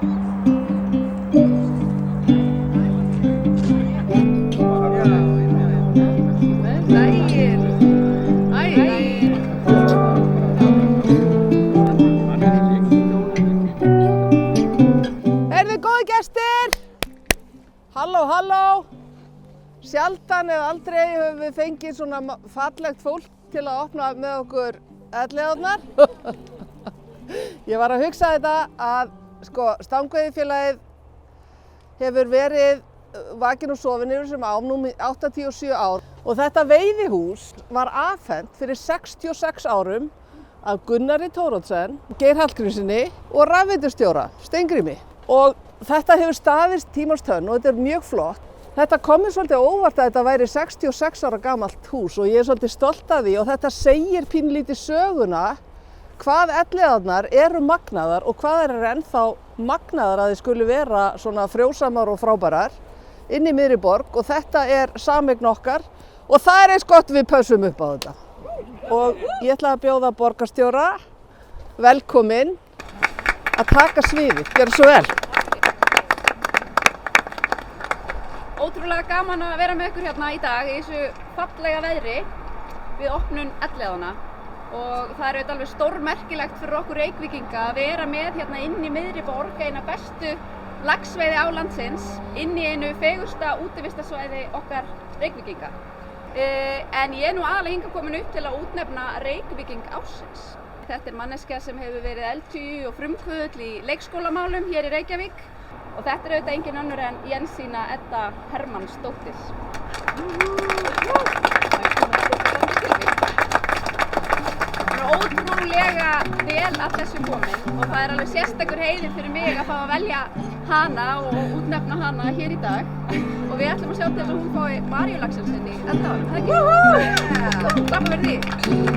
Góði gestir! Halló, halló! Sjaldan eða aldrei höfum við fengið svona fallegt fólk til að opna með okkur elliðaárnar. Ég var að hugsa þetta að Stangveiðifélagið hefur verið vakin og sofin yfir þessum ám nú 87 ár og þetta veiðihús var afhent fyrir 66 árum af Gunnari Thoroddsen, Geir Hallgrímssyni og rafveitustjóra Steingrími. Og þetta hefur staðist tímans tönn og þetta er mjög flott. Þetta kom mér svolítið óvart að þetta væri 66 ára gamalt hús og ég er svolítið stolt af því og þetta segir pínlítið söguna hvað elliðaárnar eru magnaðar og hvað eru ennþá magnaðar að þið skuli vera svona frjósamar og frábærar inn í miðri borg og þetta er sameign okkar og það er eins gott við pössum upp á þetta. Og ég ætla að bjóða borgarstjóra velkominn að taka sviðið. Gjörðu svo vel. Ótrúlega gaman að vera með ykkur hérna í dag í þessu fallega veðri við opnun elliðaárna og það er auðvitað alveg stórmerkilegt fyrir okkur Reykvíkinga að vera með hérna inn í miðri borg eina bestu laxveiði á landsins inn í einu fegursta útivistarsvæði okkar Reykvíkinga. En ég er nú aðalega hingað komin upp til að útnefna Reykvíking ársins. Þetta er manneskja sem hefur verið eldhugi og frumkvöðull í leikskólamálum hér í Reykjavík og þetta er auðvitað engin önnur en Jensína Edda Hermannsdóttir. Það er ótrúlega vel að þessu komin og það er alveg sérstakur heiður fyrir mig að fá að velja hana og útnefna hana hér í dag og við ætlum að sjá til þess að hún fái Maríulaxinn sinn í elliðaárnum. Það er ekki? Klappa fyrir því!